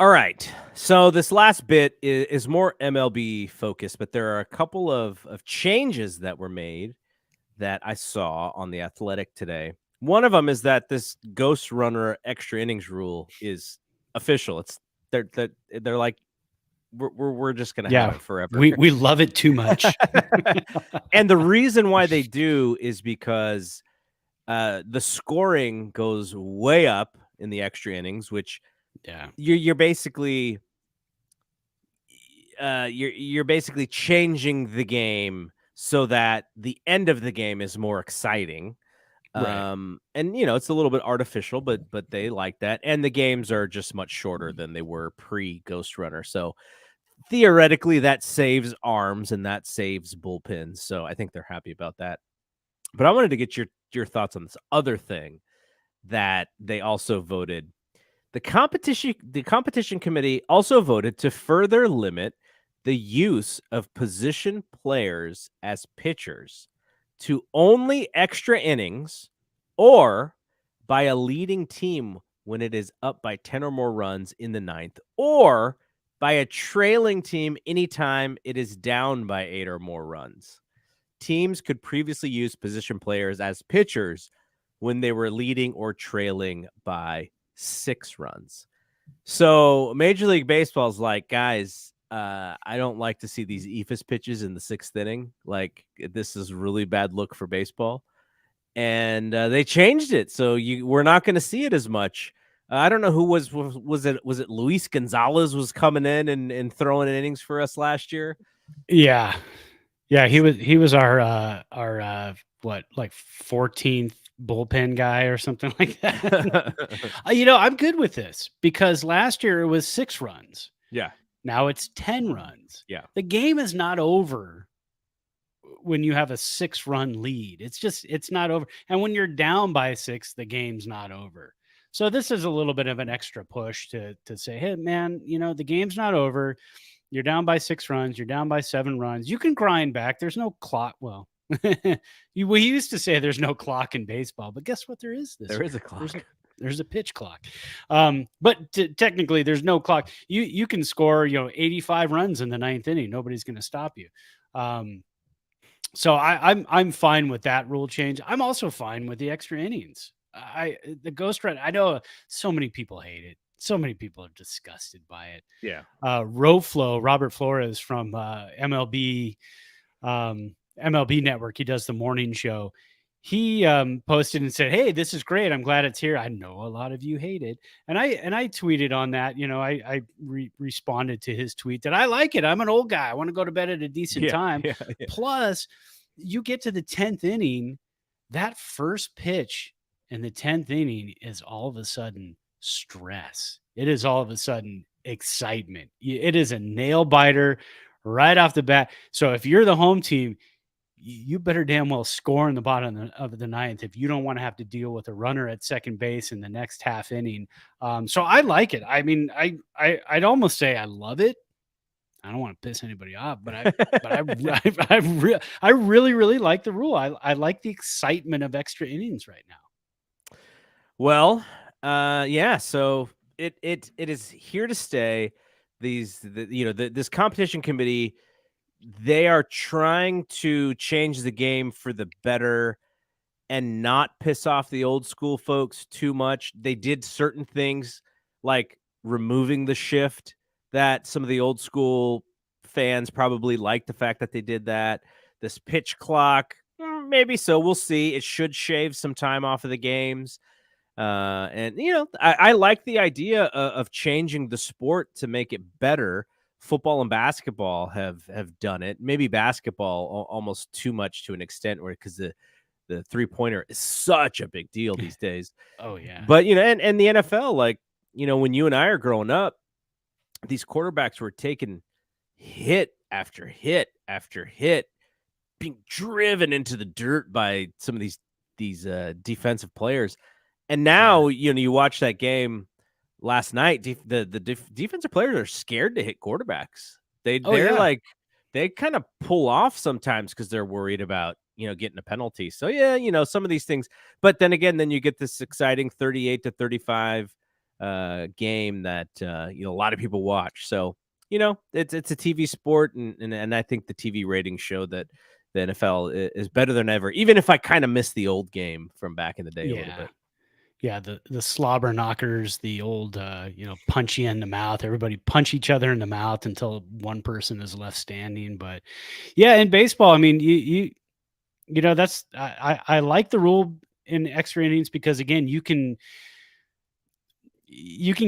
All right. So this last bit is more MLB focused, but there are a couple of changes that were made that I saw on The Athletic today. One of them is that this ghost runner extra innings rule is official. They're like, we're just gonna have it forever. We love it too much. And the reason why they do is because the scoring goes way up in the extra innings, which you're basically you're basically changing the game so that the end of the game is more exciting. Right. And it's a little bit artificial, but they like that. And the games are just much shorter than they were pre Ghost Runner. So theoretically that saves arms and that saves bullpens. So I think they're happy about that. But I wanted to get your thoughts on this other thing that they also voted. The competition committee also voted to further limit the use of position players as pitchers to only extra innings or by a leading team when it is up by 10 or more runs in the 9th, or by a trailing team anytime it is down by 8 or more runs. Teams could previously use position players as pitchers when they were leading or trailing by 6 runs. So Major League Baseball is like, guys, I don't like to see these eephus pitches in the 6th inning. Like, this is really bad look for baseball. And they changed it. So we're not going to see it as much. I don't know who was it Luis Gonzalez was coming in and throwing innings for us last year? Yeah. Yeah, he was our what, like 14th bullpen guy or something like that. I'm good with this because last year it was 6 runs. Yeah. Now it's 10 runs. Yeah. The game is not over when you have a 6-run lead. It's not over. And when you're down by 6, the game's not over. So this is a little bit of an extra push to say, hey man, the game's not over. You're down by 6 runs. You're down by 7 runs. You can grind back. There's no clock. Well, we used to say there's no clock in baseball, but guess what? There is this. There is a clock. There's a pitch clock. But technically, there's no clock. You can score 85 runs in the 9th inning. Nobody's going to stop you. So I'm fine with that rule change. I'm also fine with the extra innings. The ghost run. I know so many people hate it. So many people are disgusted by it. Yeah. Roflo, Robert Flores from MLB Network, he does the morning show. He posted and said, "Hey, this is great. I'm glad it's here. I know a lot of you hate it." And I tweeted on that. I responded to his tweet that I like it. I'm an old guy. I want to go to bed at a decent Yeah. time. Yeah. Plus, you get to the 10th inning, that first pitch in the 10th inning is all of a sudden stress. It is all of a sudden excitement. It is a nail biter right off the bat. So if you're the home team, you better damn well score in the bottom of the ninth if you don't want to have to deal with a runner at second base in the next half inning. So I like it. I mean, I'd almost say I love it. I don't want to piss anybody off, but I really like the rule. I like the excitement of extra innings right now. Well, yeah. So it is here to stay. This competition committee, they are trying to change the game for the better and not piss off the old school folks too much. They did certain things like removing the shift that some of the old school fans probably like the fact that they did that. This pitch clock, maybe so. We'll see. It should shave some time off of the games. I like the idea of changing the sport to make it better. Football and basketball have done it. Maybe basketball almost too much to an extent, where because the 3-pointer is such a big deal these days. Oh yeah. But and the NFL, like when you and I are growing up, these quarterbacks were taking hit after hit after hit, being driven into the dirt by some of these defensive players. And now, you watch that game last night, the defensive players are scared to hit quarterbacks. They're like, they kind of pull off sometimes because they're worried about, getting a penalty. So, yeah, some of these things. But then again, then you get this exciting 38-35 game that, a lot of people watch. So, it's a TV sport. And I think the TV ratings show that the NFL is better than ever, even if I kind of miss the old game from back in the day a little bit. Yeah, the slobber knockers, the old, punch you in the mouth. Everybody punch each other in the mouth until one person is left standing. But yeah, in baseball, I mean, that's I like the rule in extra innings because again, you can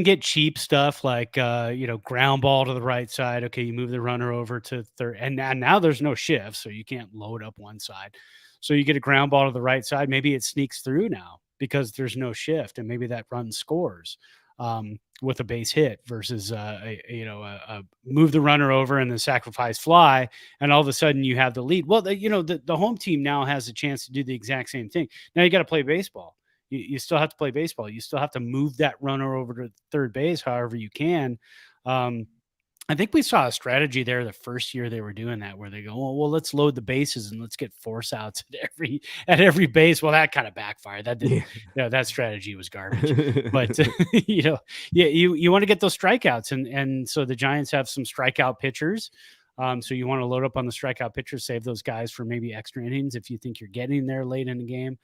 get cheap stuff like ground ball to the right side. Okay, you move the runner over to third, and now there's no shift, so you can't load up one side. So you get a ground ball to the right side. Maybe it sneaks through now because there's no shift, and maybe that run scores with a base hit versus a move the runner over and then sacrifice fly, and all of a sudden you have the lead. Well, the home team now has a chance to do the exact same thing. Now you got to play baseball. You still have to play baseball. You still have to move that runner over to third base however you can. I think we saw a strategy there the first year they were doing that, where they go, well, let's load the bases and let's get force outs at every base. Well, that kind of backfired. That didn't, that strategy was garbage. But you want to get those strikeouts, and so the Giants have some strikeout pitchers. So you want to load up on the strikeout pitchers, save those guys for maybe extra innings if you think you're getting there late in the game.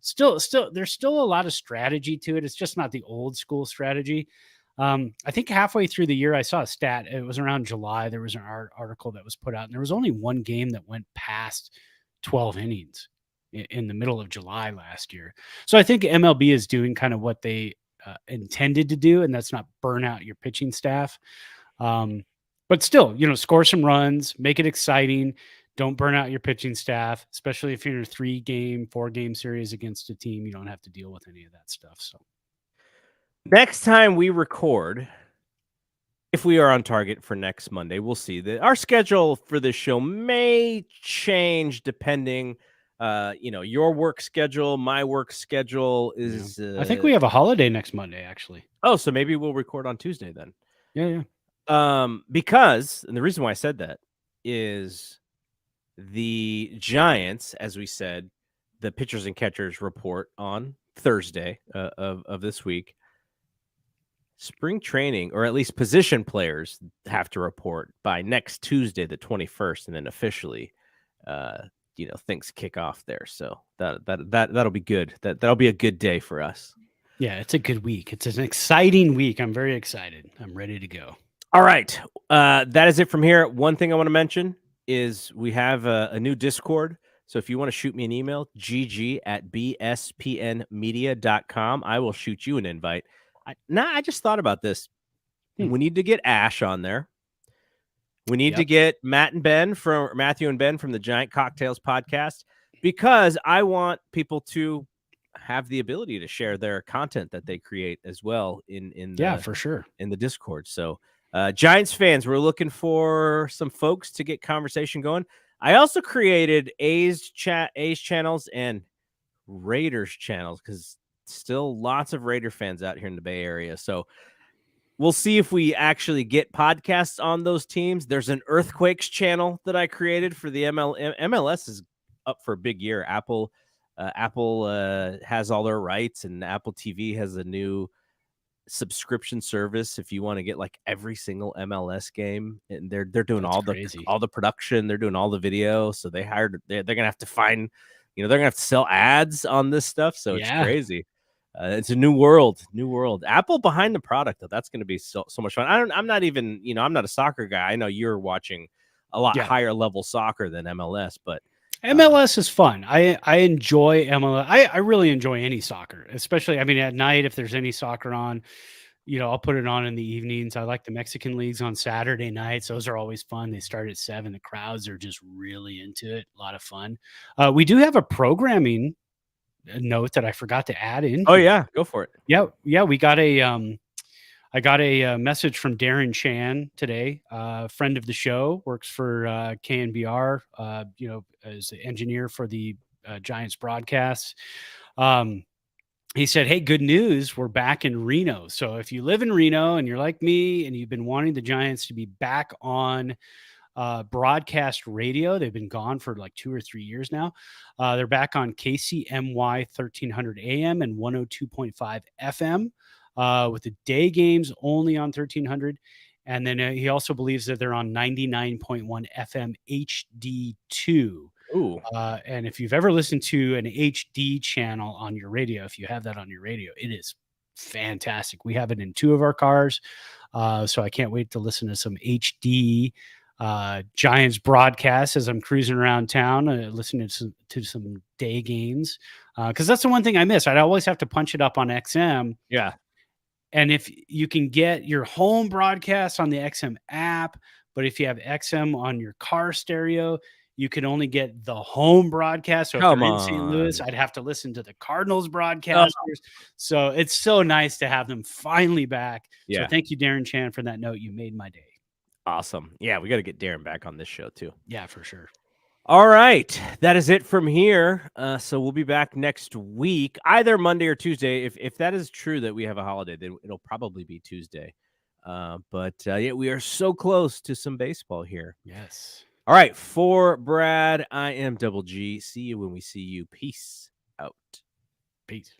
Still, there's still a lot of strategy to it. It's just not the old school strategy. I think halfway through the year, I saw a stat. It was around July. There was an article that was put out, and there was only one game that went past 12 innings in the middle of July last year. So I think MLB is doing kind of what they intended to do, and that's not burn out your pitching staff. But still, score some runs, make it exciting. Don't burn out your pitching staff, especially if you're in a 3-game, 4-game series against a team. You don't have to deal with any of that stuff. So next time we record, if we are on target for next Monday, we'll see that our schedule for this show may change depending, your work schedule, my work schedule is. I think we have a holiday next Monday, actually. Oh, so maybe we'll record on Tuesday then. Yeah. Because, and the reason why I said that is the Giants, as we said, the pitchers and catchers report on Thursday of this week. Spring training, or at least position players, have to report by next Tuesday, the 21st, and then officially, things kick off there. So that'll be good. That'll be a good day for us. Yeah, it's a good week. It's an exciting week. I'm very excited. I'm ready to go. All right. That is it from here. One thing I want to mention is we have a new Discord. So if you want to shoot me an email, gg@bspnmedia.com, I will shoot you an invite. I just thought about this. We need to get Ash on there. We need to get Matthew and Ben from the Giant Cocktails podcast, because I want people to have the ability to share their content that they create as well in for sure, in the Discord. So Giants fans, we're looking for some folks to get conversation going. I also created A's channels and Raiders channels, because still lots of Raider fans out here in the Bay Area. So we'll see if we actually get podcasts on those teams. There's an Earthquakes channel that I created for the MLS is up for a big year. Apple has all their rights, and Apple TV has a new subscription service if you want to get like every single MLS game, and they're doing all the production, they're doing all the video. So they're gonna have to find, they're gonna have to sell ads on this stuff. So it's crazy. It's a new world. Apple behind the product, though. That's going to be so much fun. I'm not even, I'm not a soccer guy. I know you're watching a lot higher level soccer than MLS, but MLS is fun. I enjoy MLS. I really enjoy any soccer, especially, at night, if there's any soccer on, I'll put it on in the evenings. I like the Mexican leagues on Saturday nights. Those are always fun. They start at 7. The crowds are just really into it. A lot of fun. We do have a programming note that I forgot to add in. Oh yeah, go for it. Yeah. We got I got a message from Darren Chan today, friend of the show, works for KNBR, as the engineer for the Giants broadcasts. He said, "Hey, good news. We're back in Reno. So if you live in Reno and you're like me and you've been wanting the Giants to be back on broadcast radio, they've been gone for like 2 or 3 years now. They're back on KCMY 1300 AM and 102.5 FM. With the day games only on 1300. And then he also believes that they're on 99.1 FM HD2. Ooh. And if you've ever listened to an HD channel on your radio, if you have that on your radio, it is fantastic. We have it in 2 of our cars. So I can't wait to listen to some HD Giants broadcasts as I'm cruising around town, listening to some day games. Because that's the one thing I miss. I'd always have to punch it up on XM. Yeah. And if you can get your home broadcast on the XM app, but if you have XM on your car stereo, you can only get the home broadcast. So if they're in St. Louis, I'd have to listen to the Cardinals broadcasters. So it's so nice to have them finally back. Yeah. So thank you, Darren Chan, for that note. You made my day. Awesome. Yeah, we got to get Darren back on this show too. Yeah, for sure. All right. That is it from here. So we'll be back next week, either Monday or Tuesday. If that is true that we have a holiday, then it'll probably be Tuesday. But we are so close to some baseball here. Yes. All right. For Brad, I am Double G. See you when we see you. Peace out. Peace.